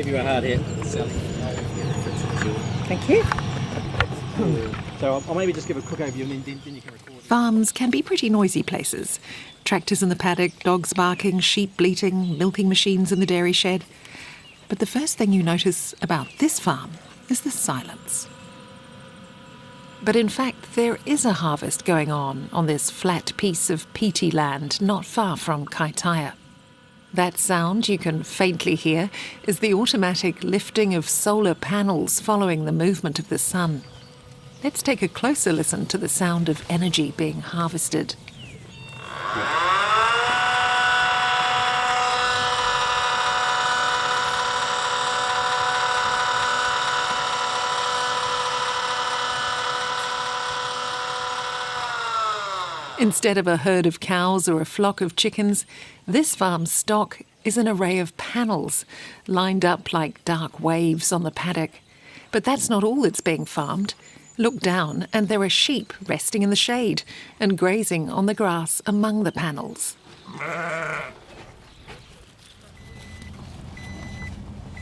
give you a hard hit. Thank you. So I'll maybe just give a quick overview and then you can record. Farms can be pretty noisy places. Tractors in the paddock, dogs barking, sheep bleating, milking machines in the dairy shed. But the first thing you notice about this farm is the silence. But in fact, there is a harvest going on this flat piece of peaty land not far from Kaitaia. That sound you can faintly hear is the automatic lifting of solar panels following the movement of the sun. Let's take a closer listen to the sound of energy being harvested. Instead of a herd of cows or a flock of chickens, this farm's stock is an array of panels, lined up like dark waves on the paddock. But that's not all that's being farmed. Look down and there are sheep resting in the shade and grazing on the grass among the panels.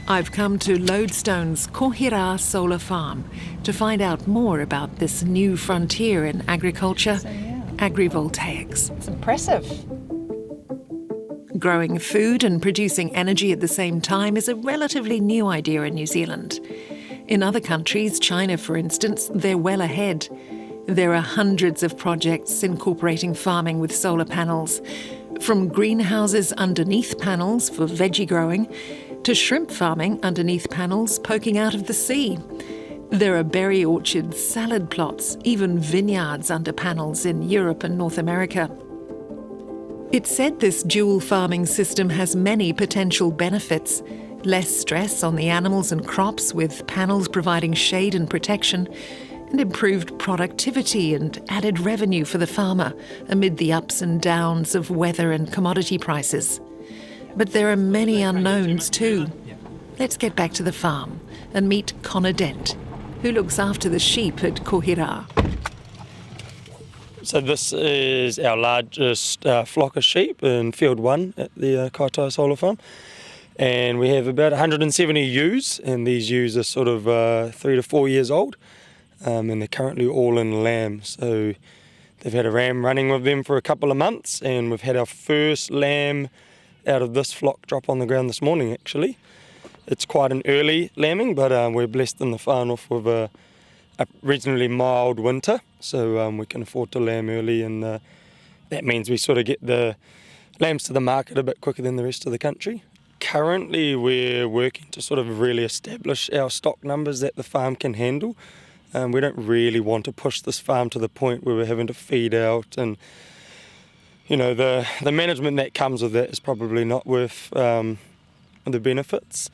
I've come to Lodestone's Kohirā Solar Farm to find out more about this new frontier in agriculture, agrivoltaics. It's impressive. Growing food and producing energy at the same time is a relatively new idea in New Zealand. In other countries, China for instance, they're well ahead. There are hundreds of projects incorporating farming with solar panels, from greenhouses underneath panels for veggie growing to shrimp farming underneath panels poking out of the sea. There are berry orchards, salad plots, even vineyards under panels in Europe and North America. It's said this dual farming system has many potential benefits. Less stress on the animals and crops with panels providing shade and protection, and improved productivity and added revenue for the farmer amid the ups and downs of weather and commodity prices. But there are many unknowns too. Let's get back to the farm and meet Connor Dent, who looks after the sheep at Kohirā. So this is our largest flock of sheep in Field 1 at the Kohirā Solar Farm. And we have about 170 ewes, and these ewes are sort of 3 to 4 years old, and they're currently all in lamb. So they've had a ram running with them for a couple of months, and we've had our first lamb out of this flock drop on the ground this morning actually. It's quite an early lambing, but we're blessed in the whānau with a reasonably mild winter, so we can afford to lamb early, and that means we sort of get the lambs to the market a bit quicker than the rest of the country. Currently we're working to sort of really establish our stock numbers that the farm can handle. We don't really want to push this farm to the point where we're having to feed out, and you know, the management that comes with that is probably not worth the benefits.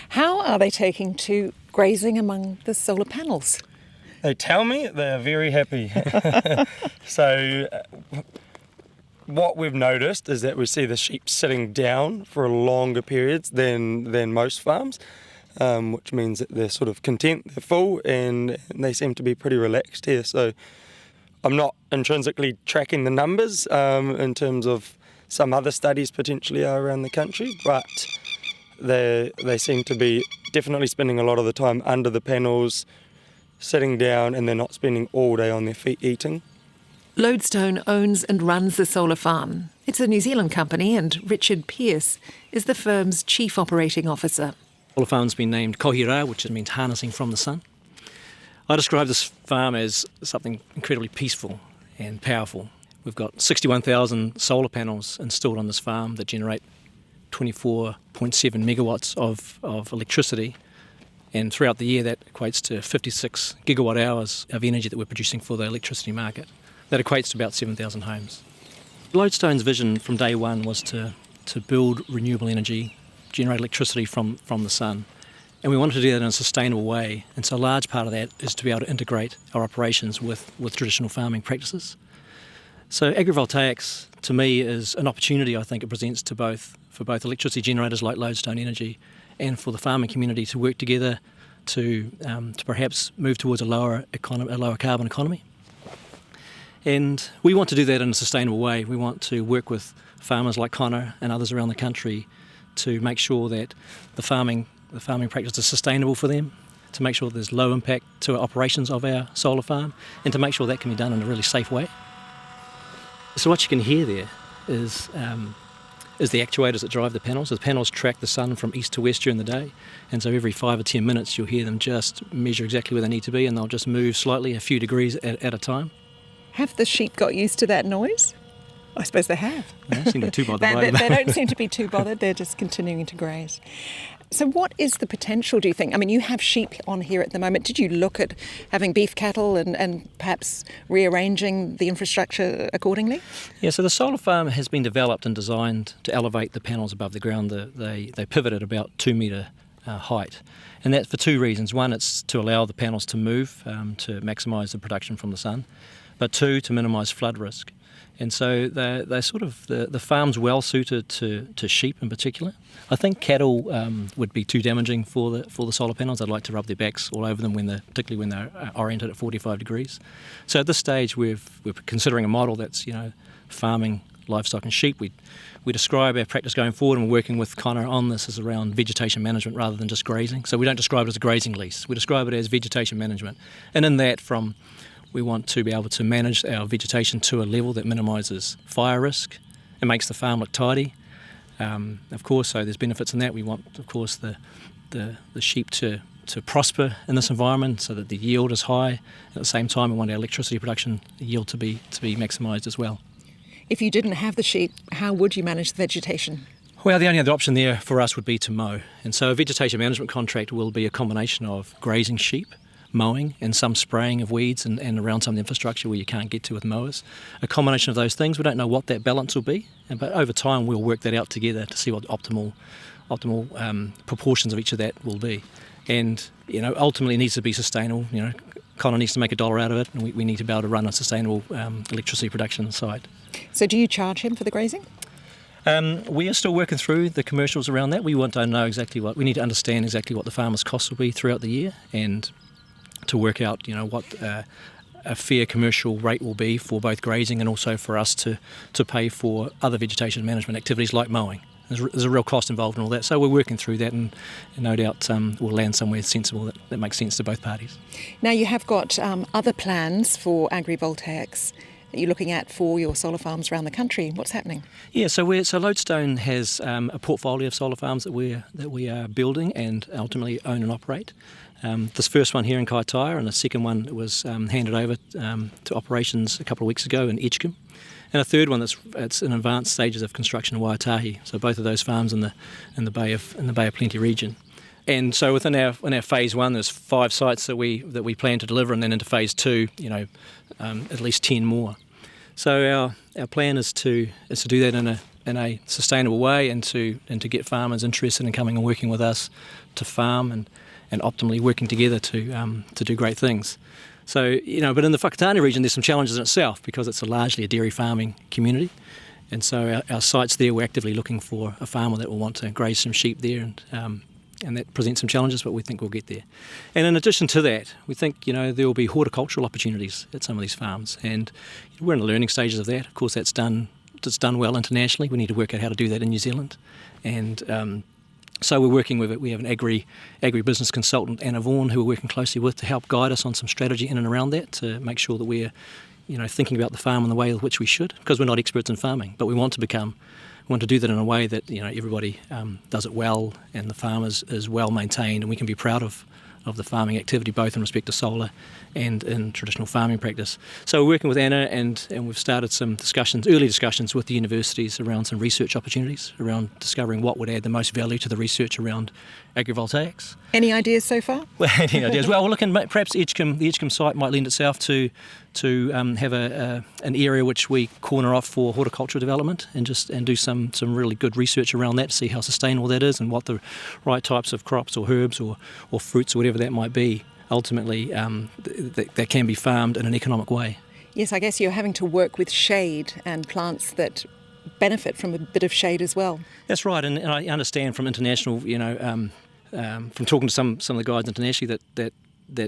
How are they taking to grazing among the solar panels? They tell me they're very happy. So what we've noticed is that we see the sheep sitting down for longer periods than most farms, which means that they're sort of content, they're full, and they seem to be pretty relaxed here. So I'm not intrinsically tracking the numbers in terms of some other studies potentially are around the country, but they seem to be definitely spending a lot of the time under the panels, sitting down, and they're not spending all day on their feet eating. Lodestone owns and runs the solar farm. It's a New Zealand company, and Richard Pearce is the firm's chief operating officer. The solar farm's been named Kohirā, which means harnessing from the sun. I describe this farm as something incredibly peaceful and powerful. We've got 61,000 solar panels installed on this farm that generate 24.7 megawatts of electricity, and throughout the year that equates to 56 gigawatt hours of energy that we're producing for the electricity market. That equates to about 7,000 homes. Lodestone's vision from day one was to build renewable energy, generate electricity from the sun, and we wanted to do that in a sustainable way, and so a large part of that is to be able to integrate our operations with traditional farming practices. So agrivoltaics to me is an opportunity I think it presents for both electricity generators like Lodestone Energy and for the farming community to work together to perhaps move towards a lower carbon economy. And we want to do that in a sustainable way. We want to work with farmers like Connor and others around the country to make sure that the farming the farming practice is sustainable for them, to make sure there's low impact to our operations of our solar farm, and to make sure that can be done in a really safe way. So what you can hear there is the actuators that drive the panels. The panels track the sun from east to west during the day, and so every 5 or 10 minutes you'll hear them just measure exactly where they need to be, and they'll just move slightly a few degrees at a time. Have the sheep got used to that noise? I suppose they have. They don't seem to be too bothered by it. They don't seem to be too bothered, they're just continuing to graze. So what is the potential, do you think? I mean, you have sheep on here at the moment. Did you look at having beef cattle and perhaps rearranging the infrastructure accordingly? Yeah, so the solar farm has been developed and designed to elevate the panels above the ground. They pivot at about 2 metre height. And that's for two reasons. One, it's to allow the panels to move to maximise the production from the sun. But two, to minimise flood risk. And so they're sort of, the farm's well suited to sheep in particular. I think cattle would be too damaging for the solar panels. They'd like to rub their backs all over them, particularly when they're oriented at 45 degrees. So at this stage we're considering a model that's, farming livestock and sheep. We describe our practice going forward, and we're working with Connor on this, as around vegetation management rather than just grazing. So we don't describe it as a grazing lease, we describe it as vegetation management. And in that, we want to be able to manage our vegetation to a level that minimises fire risk. It makes the farm look tidy. Of course, so there's benefits in that. We want, of course, the sheep to prosper in this environment so that the yield is high. At the same time, we want our electricity production yield to be maximised as well. If you didn't have the sheep, how would you manage the vegetation? Well, the only other option there for us would be to mow. And so a vegetation management contract will be a combination of grazing sheep, mowing, and some spraying of weeds and around some of the infrastructure where you can't get to with mowers. A combination of those things. We don't know what that balance will be, but over time we'll work that out together to see what optimal proportions of each of that will be. And ultimately it needs to be sustainable. Connor needs to make $1 out of it, and we need to be able to run a sustainable electricity production site. So do you charge him for the grazing? We are still working through the commercials around that. We want to know we need to understand exactly what the farmer's costs will be throughout the year, and to work out, what a fair commercial rate will be for both grazing and also for us to pay for other vegetation management activities like mowing. There's a real cost involved in all that, so we're working through that, and no doubt we'll land somewhere sensible that makes sense to both parties. Now, you have got other plans for agrivoltaics that you're looking at for your solar farms around the country. What's happening? Yeah, so Lodestone has a portfolio of solar farms that we are building and ultimately own and operate. This first one here in Kaitaia, and the second one was handed over to operations a couple of weeks ago in Edgecombe, and a third one that's in advanced stages of construction in Waitahi. So both of those farms in the Bay of Plenty region. And so in our phase one, there's 5 sites that we plan to deliver, and then into phase 2, at least 10 more. So our plan is to do that in a sustainable way, and to get farmers interested in coming and working with us to farm and optimally working together to do great things. So, but in the Whakatane region, there's some challenges in itself because it's largely a dairy farming community. And so our sites there, we're actively looking for a farmer that will want to graze some sheep there, and that presents some challenges, but we think we'll get there. And in addition to that, we think, there will be horticultural opportunities at some of these farms. And we're in the learning stages of that. Of course, it's done well internationally. We need to work out how to do that in New Zealand. And so we're working with it. We have an agri-business consultant, Anna Vaughan, who we're working closely with to help guide us on some strategy in and around that, to make sure that we're thinking about the farm in the way in which we should, because we're not experts in farming, but we want to do that in a way that everybody does it well, and the farm is well maintained, and we can be proud of the farming activity, both in respect to solar and in traditional farming practice. So we're working with Anna, and we've started some early discussions with the universities around some research opportunities, around discovering what would add the most value to the research around agrivoltaics. Any ideas so far? Well, any ideas? Well, we're looking, perhaps the Edgecombe site might lend itself to have an area which we corner off for horticultural development, and do some really good research around that to see how sustainable that is, and what the right types of crops or herbs or fruits or whatever that might be ultimately that can be farmed in an economic way. Yes, I guess you're having to work with shade and plants that benefit from a bit of shade as well. That's right, and I understand from international, from talking to some of the guys internationally that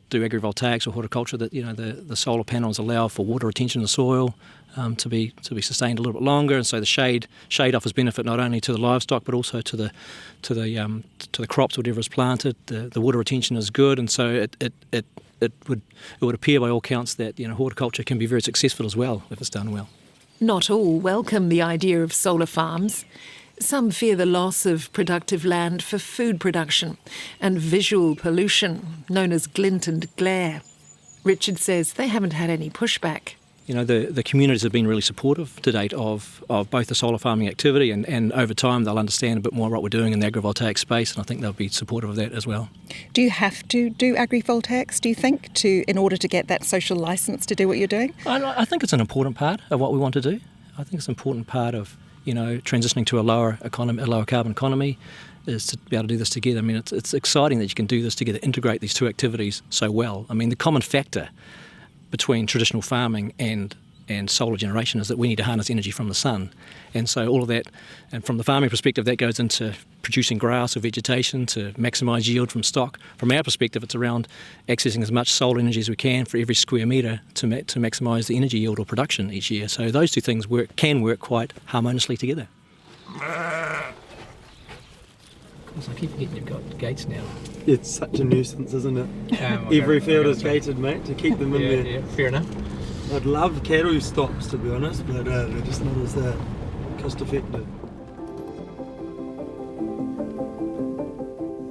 do agrivoltaics or horticulture, that the solar panels allow for water retention in the soil, to be sustained a little bit longer, and so the shade offers benefit not only to the livestock but also to the crops, whatever is planted. The water retention is good, and so it would appear by all counts that horticulture can be very successful as well if it's done well. Not all welcome the idea of solar farms. Some fear the loss of productive land for food production and visual pollution, known as glint and glare. Richard says they haven't had any pushback. The communities have been really supportive to date of both the solar farming activity and over time they'll understand a bit more what we're doing in the agrivoltaic space, and I think they'll be supportive of that as well. Do you have to do agrivoltaics, do you think, in order to get that social licence to do what you're doing? I think it's an important part of what we want to do. I think it's an important part of transitioning to a lower carbon economy is to be able to do this together. I mean, it's exciting that you can do this together, integrate these two activities so well. I mean, the common factor between traditional farming and solar generation is that we need to harness energy from the sun. And so all of that, and from the farming perspective, that goes into producing grass or vegetation to maximise yield from stock. From our perspective, it's around accessing as much solar energy as we can for every square metre to maximise the energy yield or production each year. So those two things can work quite harmoniously together. I keep forgetting you've got gates now. It's such a nuisance, isn't it? Every field is gated, mate, to keep them in there. Yeah, fair enough. I'd love cattle stops, to be honest, but they're just not as cost effective.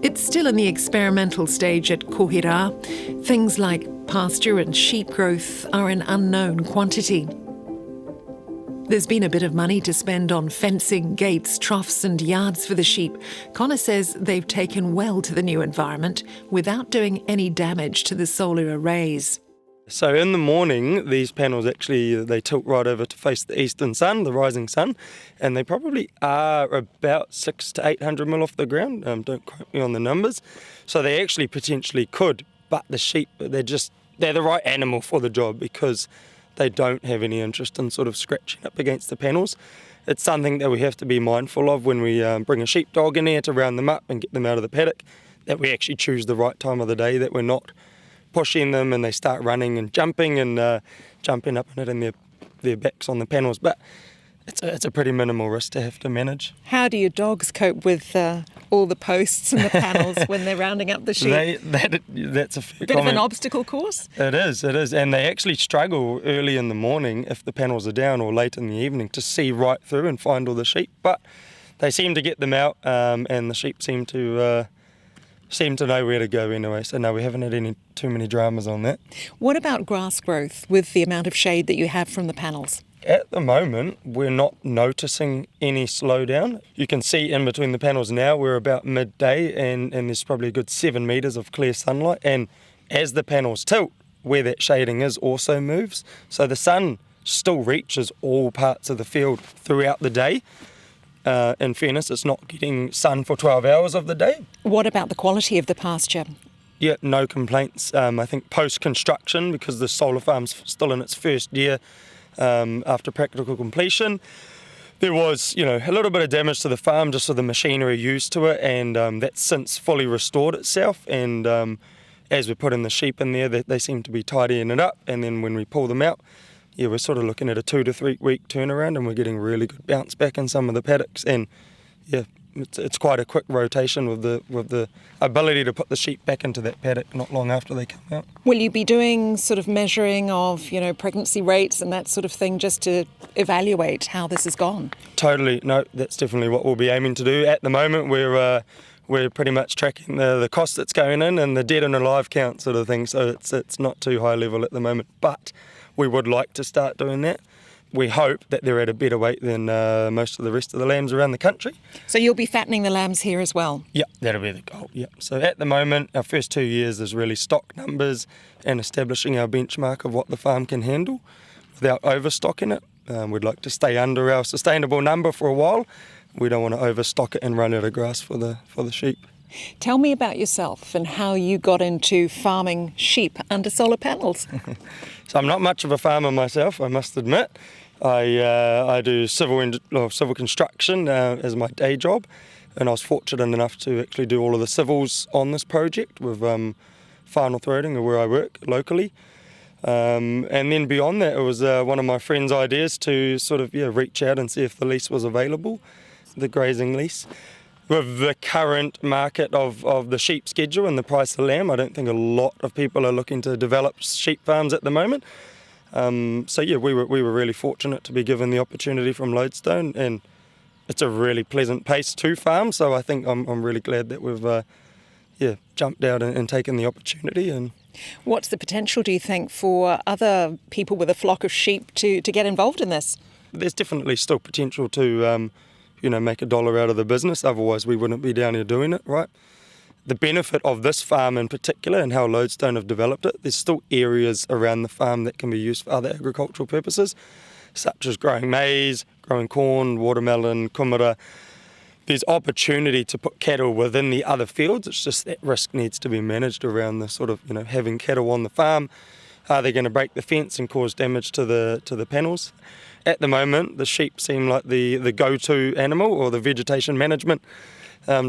It's still in the experimental stage at Kohirā. Things like pasture and sheep growth are an unknown quantity. There's been a bit of money to spend on fencing, gates, troughs and yards for the sheep. Connor says they've taken well to the new environment without doing any damage to the solar arrays. So in the morning, these panels they tilt right over to face the eastern sun, the rising sun, and they probably are about 600 to 800 mil off the ground. Don't quote me on the numbers. So they actually potentially could, but the sheep, they're the right animal for the job because they don't have any interest in sort of scratching up against the panels. It's something that we have to be mindful of when we bring a sheepdog in here to round them up and get them out of the paddock, that we actually choose the right time of the day, that we're not pushing them and they start running and jumping up and hitting their backs on the panels. But it's a pretty minimal risk to have to manage. How do your dogs cope with all the posts and the panels when they're rounding up the sheep? That's a fair bit comment. of an obstacle course? It is, and they actually struggle early in the morning if the panels are down or late in the evening to see right through and find all the sheep. But they seem to get them out, and the sheep seem to know where to go anyway. So no, we haven't had too many dramas on that. What about grass growth with the amount of shade that you have from the panels? At the moment, we're not noticing any slowdown. You can see in between the panels now, we're about midday and there's probably a good 7 metres of clear sunlight. And as the panels tilt, where that shading is also moves. So the sun still reaches all parts of the field throughout the day. In fairness, it's not getting sun for 12 hours of the day. What about the quality of the pasture? Yeah, no complaints. I think post-construction, because the solar farm's still in its first year, after practical completion, there was, a little bit of damage to the farm just with the machinery used to it, and that's since fully restored itself. And as we put in the sheep in there, they seem to be tidying it up. And then when we pull them out, we're sort of looking at a 2 to 3 week turnaround, and we're getting really good bounce back in some of the paddocks. And it's quite a quick rotation with the ability to put the sheep back into that paddock not long after they come out. Will you be doing sort of measuring of, pregnancy rates and that sort of thing just to evaluate how this has gone? Totally. No, that's definitely what we'll be aiming to do. At the moment, we're pretty much tracking the cost that's going in and the dead and alive count sort of thing. So it's not too high level at the moment, but we would like to start doing that. We hope that they're at a better weight than most of the rest of the lambs around the country. So you'll be fattening the lambs here as well? Yeah, that'll be the goal. Yeah. So at the moment, our first 2 years is really stock numbers and establishing our benchmark of what the farm can handle without overstocking it. We'd like to stay under our sustainable number for a while. We don't want to overstock it and run out of grass for the sheep. Tell me about yourself and how you got into farming sheep under solar panels. So I'm not much of a farmer myself, I must admit. I do civil construction as my day job, and I was fortunate enough to actually do all of the civils on this project with whānau throating, where I work locally. And then beyond that, it was one of my friend's ideas to sort of reach out and see if the lease was available, the grazing lease. With the current market of the sheep schedule and the price of lamb, I don't think a lot of people are looking to develop sheep farms at the moment. We were really fortunate to be given the opportunity from Lodestone, and it's a really pleasant pace to farm. So I think I'm really glad that we've jumped out and taken the opportunity. And what's the potential, do you think, for other people with a flock of sheep to get involved in this? There's definitely still potential to make a dollar out of the business. Otherwise, we wouldn't be down here doing it, right? The benefit of this farm in particular and how Lodestone have developed it, there's still areas around the farm that can be used for other agricultural purposes, such as growing maize, growing corn, watermelon, kumara. There's opportunity to put cattle within the other fields. It's just that risk needs to be managed around the sort of, having cattle on the farm. Are they going to break the fence and cause damage to the panels? At the moment, the sheep seem like the go-to animal or the vegetation management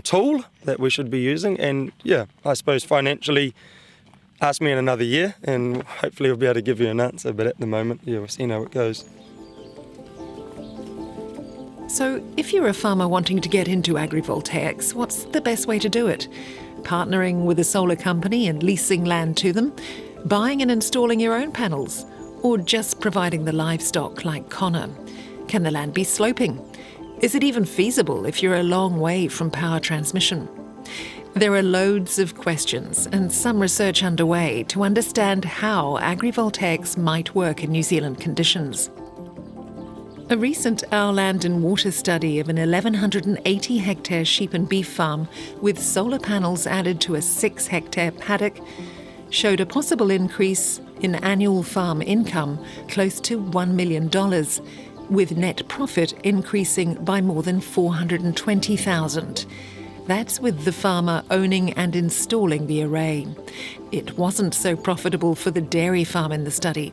tool that we should be using. And I suppose financially, ask me in another year and hopefully I'll be able to give you an answer. But at the moment, we'll see how it goes. So if you're a farmer wanting to get into agrivoltaics, what's the best way to do it? Partnering with a solar company and leasing land to them? Buying and installing your own panels? Or just providing the livestock like Connor? Can the land be sloping? Is it even feasible if you're a long way from power transmission? There are loads of questions and some research underway to understand how agrivoltaics might work in New Zealand conditions. A recent Our Land and Water study of an 1,180-hectare sheep and beef farm with solar panels added to a 6-hectare paddock showed a possible increase in annual farm income close to $1 million, with net profit increasing by more than $420,000. That's with the farmer owning and installing the array. It wasn't so profitable for the dairy farm in the study.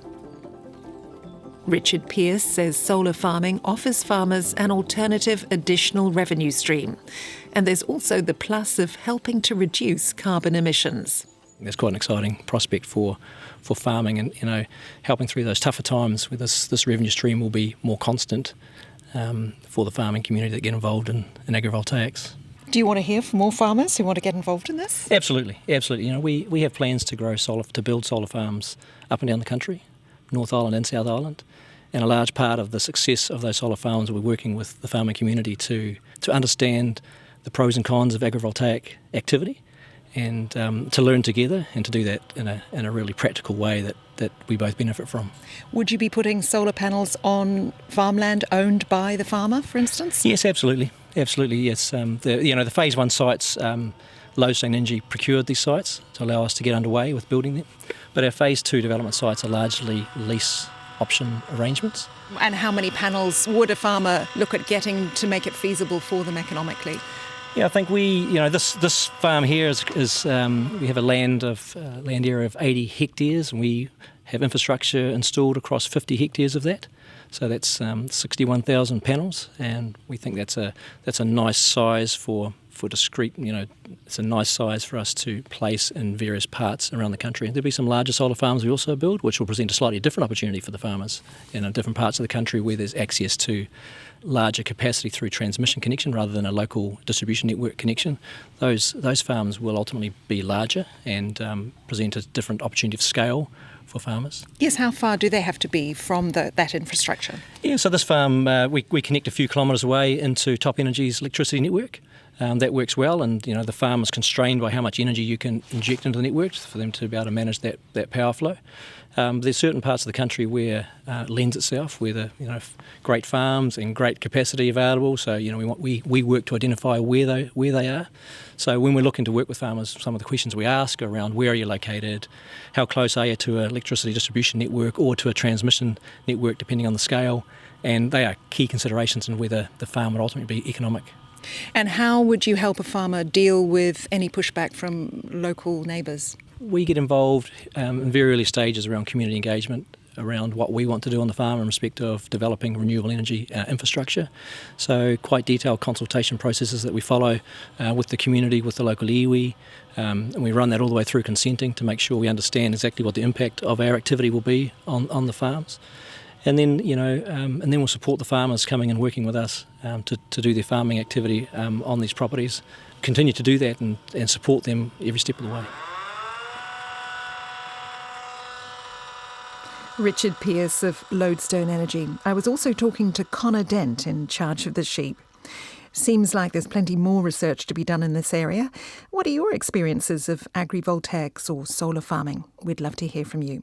Richard Pearce says solar farming offers farmers an alternative additional revenue stream. And there's also the plus of helping to reduce carbon emissions. There's quite an exciting prospect for farming and, helping through those tougher times where this revenue stream will be more constant for the farming community that get involved in agrivoltaics. Do you want to hear from more farmers who want to get involved in this? Absolutely. We have plans to build solar farms up and down the country, North Island and South Island. And a large part of the success of those solar farms, we're working with the farming community to understand the pros and cons of agrivoltaic activity and to learn together and to do that in a really practical way that we both benefit from. Would you be putting solar panels on farmland owned by the farmer, for instance? Yes, absolutely. Absolutely, yes. The Phase 1 sites, Lodestone Energy procured these sites to allow us to get underway with building them. But our Phase 2 development sites are largely lease option arrangements. And how many panels would a farmer look at getting to make it feasible for them economically? Yeah, I think this farm here is we have a land area of 80 hectares, and we have infrastructure installed across 50 hectares of that. So that's 61,000 panels, and we think that's a nice size for discrete. It's a nice size for us to place in various parts around the country. There'll be some larger solar farms we also build, which will present a slightly different opportunity for the farmers in different parts of the country where there's access to larger capacity through transmission connection rather than a local distribution network connection. Those farms will ultimately be larger and present a different opportunity of scale for farmers. Yes, how far do they have to be from that infrastructure? Yeah, so this farm, we connect a few kilometres away into Top Energy's electricity network. That works well, and the farm is constrained by how much energy you can inject into the network for them to be able to manage that power flow. There's certain parts of the country where it lends itself, where the great farms and great capacity available. So we work to identify where they are. So when we're looking to work with farmers, some of the questions we ask are around where are you located, how close are you to an electricity distribution network or to a transmission network, depending on the scale, and they are key considerations in whether the farm would ultimately be economic. And how would you help a farmer deal with any pushback from local neighbours? We get involved in very early stages around community engagement around what we want to do on the farm in respect of developing renewable energy infrastructure. So quite detailed consultation processes that we follow with the community, with the local iwi, and we run that all the way through consenting to make sure we understand exactly what the impact of our activity will be on the farms. And then, and then we'll support the farmers coming and working with us to do their farming activity on these properties. Continue to do that and support them every step of the way. Richard Pearce of Lodestone Energy. I was also talking to Connor Dent in charge of the sheep. Seems like there's plenty more research to be done in this area. What are your experiences of agrivoltaics or solar farming? We'd love to hear from you.